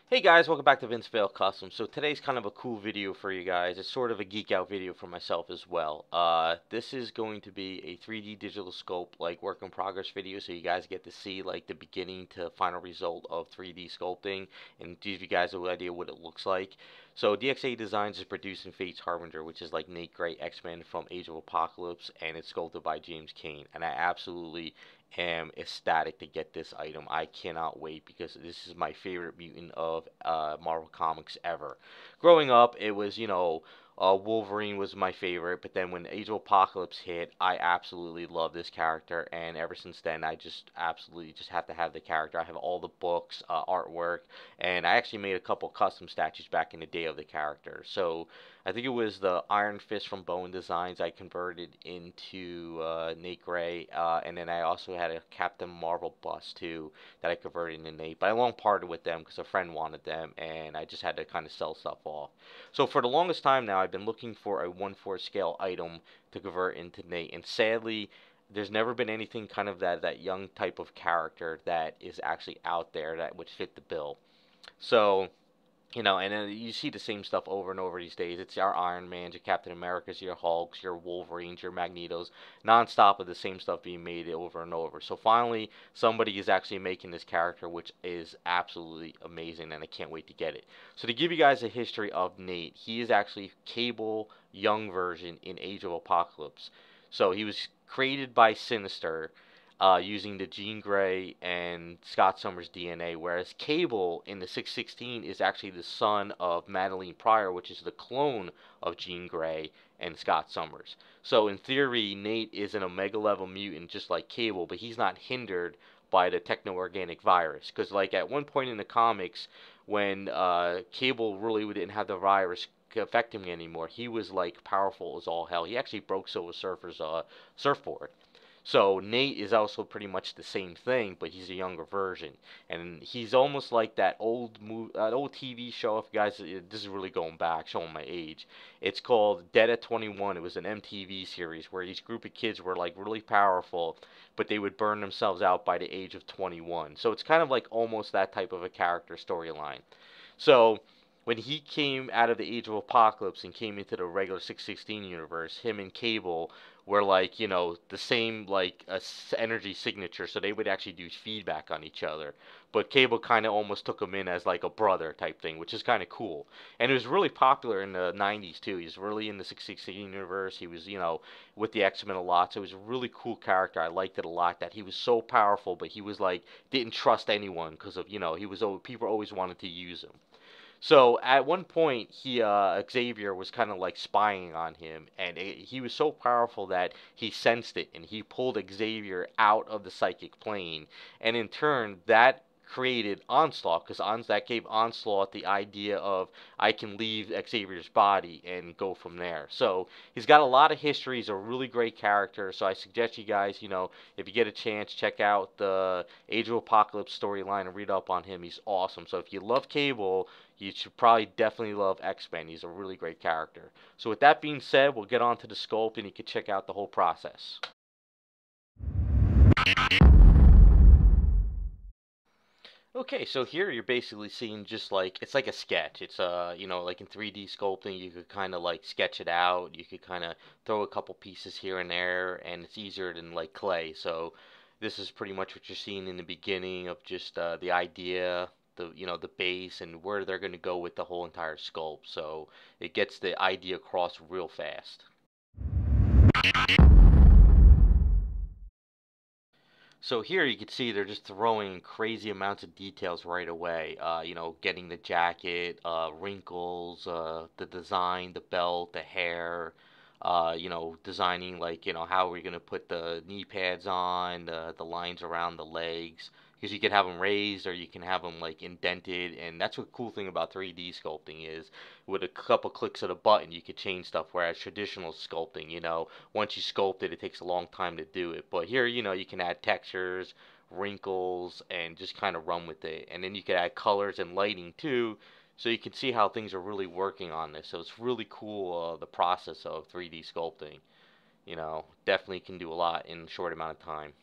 Hey guys, welcome back to Vince Vale Custom. So today's kind of a cool video for you guys. It's sort of a geek out video for myself as well. This is going to be a 3D digital sculpt, like work in progress video, so you guys get to see like the beginning to final result of 3D sculpting and give you guys an idea what it looks like. So DXA Designs is producing Fate's Harbinger, which is like Nate Gray X-Men from Age of Apocalypse, and it's sculpted by Jame Cain. And I absolutely am ecstatic to get this item. I cannot wait because this is my favorite mutant of Marvel Comics ever. Growing up, it was, Wolverine was my favorite, but then when Age of Apocalypse hit, I absolutely love this character, and ever since then, I just absolutely just have to have the character. I have all the books, artwork, and I actually made a couple custom statues back in the day of the character. So I think it was the Iron Fist from Bowen Designs I converted into Nate Gray, and then I also had a Captain Marvel bust too that I converted into Nate. But I long parted with them because a friend wanted them, and I just had to kind of sell stuff off. So for the longest time now, I've been looking for a 1/4 scale item to convert into Nate, and sadly, there's never been anything kind of that young type of character that is actually out there that would fit the bill. So and then you see the same stuff over and over these days. It's your Iron Mans, your Captain Americas, your Hulks, your Wolverines, your Magnetos, nonstop of the same stuff being made over and over. So finally, somebody is actually making this character, which is absolutely amazing, and I can't wait to get it. So to give you guys a history of Nate, he is actually Cable young version in Age of Apocalypse. So he was created by Sinister, using the Jean Grey and Scott Summers DNA, whereas Cable in the 616 is actually the son of Madeline Pryor, which is the clone of Jean Grey and Scott Summers. So in theory, Nate is an Omega level mutant just like Cable, but he's not hindered by the techno-organic virus. Because like at one point in the comics, when Cable really didn't have the virus affect him anymore, he was like powerful as all hell. He actually broke Silver Surfer's surfboard. So Nate is also pretty much the same thing, but he's a younger version, and he's almost like that old TV show. If you guys, this is really going back, showing my age. It's called Dead at 21. It was an MTV series where each group of kids were like really powerful, but they would burn themselves out by the age of 21. So it's kind of like almost that type of a character storyline. So when he came out of the Age of Apocalypse and came into the regular 616 universe, him and Cable were like, the same like energy signature, so they would actually do feedback on each other. But Cable kind of almost took him in as like a brother type thing, which is kind of cool. And it was really popular in the 90s too. He was really in the 616 universe. He was, with the X-Men a lot, so it was a really cool character. I liked it a lot that he was so powerful, but he was like didn't trust anyone because of, he was people always wanted to use him. So at one point, Xavier was kind of like spying on him, and he was so powerful that he sensed it, and he pulled Xavier out of the psychic plane, and in turn, that created Onslaught, because that gave Onslaught the idea of I can leave Xavier's body and go from there. So he's got a lot of history. He's a really great character. So I suggest you guys, if you get a chance, check out the Age of Apocalypse storyline and read up on him. He's awesome. So if you love Cable, you should probably definitely love X-Men. He's a really great character. So with that being said, we'll get on to the sculpt and you can check out the whole process. Okay, so here you're basically seeing just like it's like a sketch. It's like in 3D sculpting, you could kind of like sketch it out. You could kind of throw a couple pieces here and there, and it's easier than like clay. So this is pretty much what you're seeing in the beginning of just the idea, the base, and where they're going to go with the whole entire sculpt. So it gets the idea across real fast. So here you can see they're just throwing crazy amounts of details right away. Getting the jacket, wrinkles, the design, the belt, the hair. Designing like how we're gonna put the knee pads on, the lines around the legs. Because you can have them raised or you can have them like indented, and that's what cool thing about 3D sculpting is. With a couple clicks of the button, you could change stuff. Whereas traditional sculpting, once you sculpt it, it takes a long time to do it. But here, you can add textures, wrinkles, and just kind of run with it. And then you could add colors and lighting too, so you can see how things are really working on this. So it's really cool, the process of 3D sculpting. Definitely can do a lot in a short amount of time.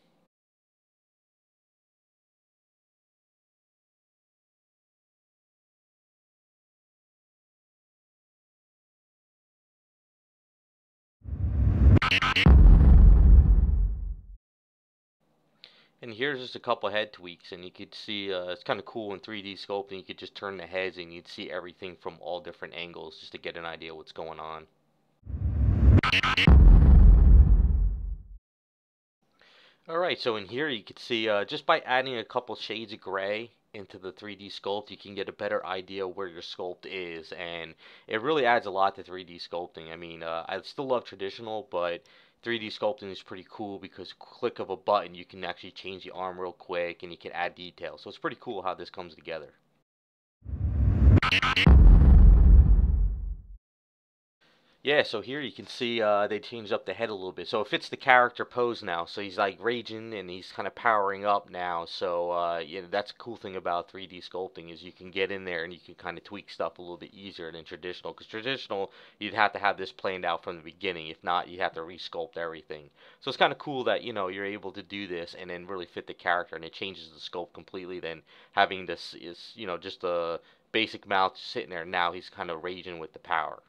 And here's just a couple head tweaks, and you could see it's kind of cool in 3D sculpting. You could just turn the heads, and you'd see everything from all different angles, just to get an idea what's going on. Alright, so in here you can see just by adding a couple shades of gray into the 3D sculpt, you can get a better idea where your sculpt is, and it really adds a lot to 3D sculpting. I mean, I still love traditional, but 3D sculpting is pretty cool because click of a button you can actually change the arm real quick, and you can add details. So it's pretty cool how this comes together. Yeah, so here you can see they changed up the head a little bit. So it fits the character pose now. So he's like raging and he's kind of powering up now. So that's a cool thing about 3D sculpting is you can get in there and you can kind of tweak stuff a little bit easier than traditional. Because traditional, you'd have to have this planned out from the beginning. If not, you'd have to resculpt everything. So it's kind of cool that, you're able to do this and then really fit the character and it changes the sculpt completely than having this is, just a basic mouth sitting there. Now he's kind of raging with the power.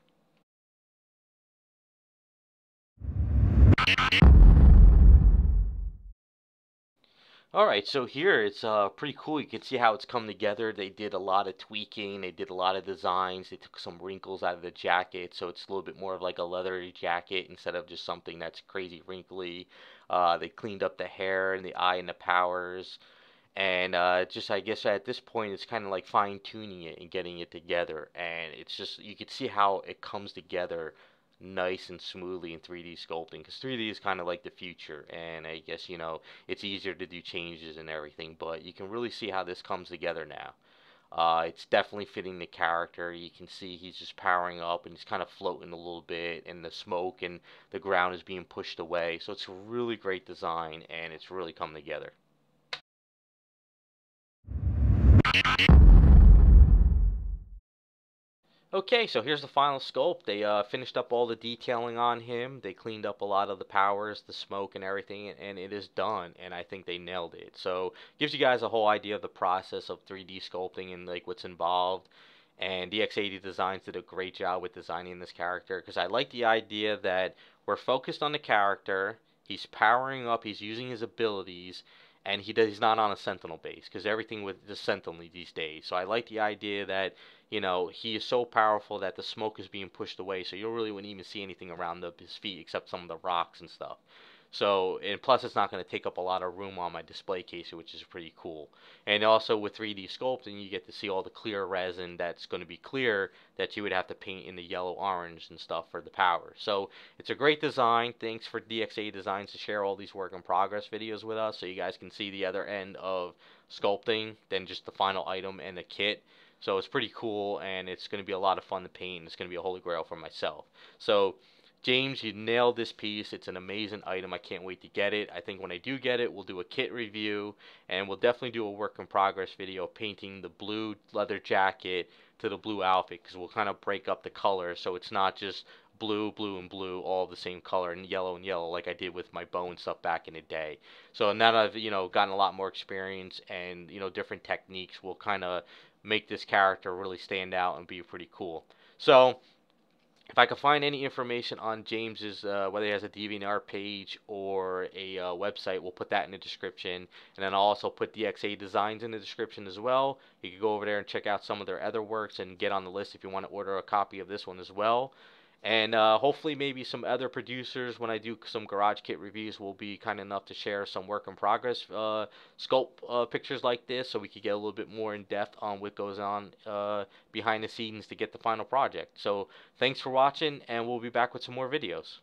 Alright, so here it's pretty cool. You can see how it's come together. They did a lot of tweaking. They did a lot of designs. They took some wrinkles out of the jacket, so it's a little bit more of like a leathery jacket instead of just something that's crazy wrinkly. They cleaned up the hair and the eye and the powers. And just, I guess at this point, it's kind of like fine tuning it and getting it together. And it's just, you can see how it comes together nice and smoothly in 3D sculpting. Because 3D is kind of like the future. And I guess, it's easier to do changes and everything. But you can really see how this comes together now. It's definitely fitting the character. You can see he's just powering up and he's kind of floating a little bit, and the smoke and the ground is being pushed away. So it's a really great design, and it's really come together. Okay, so here's the final sculpt. They finished up all the detailing on him. They cleaned up a lot of the powers, the smoke, and everything, and it is done. And I think they nailed it. So gives you guys a whole idea of the process of 3D sculpting and like what's involved. And DX80 Designs did a great job with designing this character because I like the idea that we're focused on the character. He's powering up. He's using his abilities. And he's not on a sentinel base because everything with the sentinel these days. So I like the idea that he is so powerful that the smoke is being pushed away, so you really wouldn't even see anything around his feet except some of the rocks and stuff. So, and plus it's not going to take up a lot of room on my display case, which is pretty cool. And also with 3D sculpting, you get to see all the clear resin that's going to be clear that you would have to paint in the yellow orange and stuff for the power. So it's a great design. Thanks for DXA Designs to share all these work in progress videos with us so you guys can see the other end of sculpting than just the final item and the kit. So it's pretty cool, and it's going to be a lot of fun to paint. It's going to be a holy grail for myself. So James, you nailed this piece. It's an amazing item. I can't wait to get it. I think when I do get it, we'll do a kit review, and we'll definitely do a work in progress video painting the blue leather jacket to the blue outfit, because we'll kind of break up the colors so it's not just blue, blue, and blue, all the same color, and yellow like I did with my bow and stuff back in the day. So now that I've, gotten a lot more experience and, different techniques, we'll kind of make this character really stand out and be pretty cool. So if I can find any information on James's, whether he has a DeviantArt page or a website, we'll put that in the description. And then I'll also put DXA Designs in the description as well. You can go over there and check out some of their other works and get on the list if you want to order a copy of this one as well. And hopefully maybe some other producers, when I do some garage kit reviews, will be kind enough to share some work in progress sculpt pictures like this, so we could get a little bit more in depth on what goes on behind the scenes to get the final project. So thanks for watching, and we'll be back with some more videos.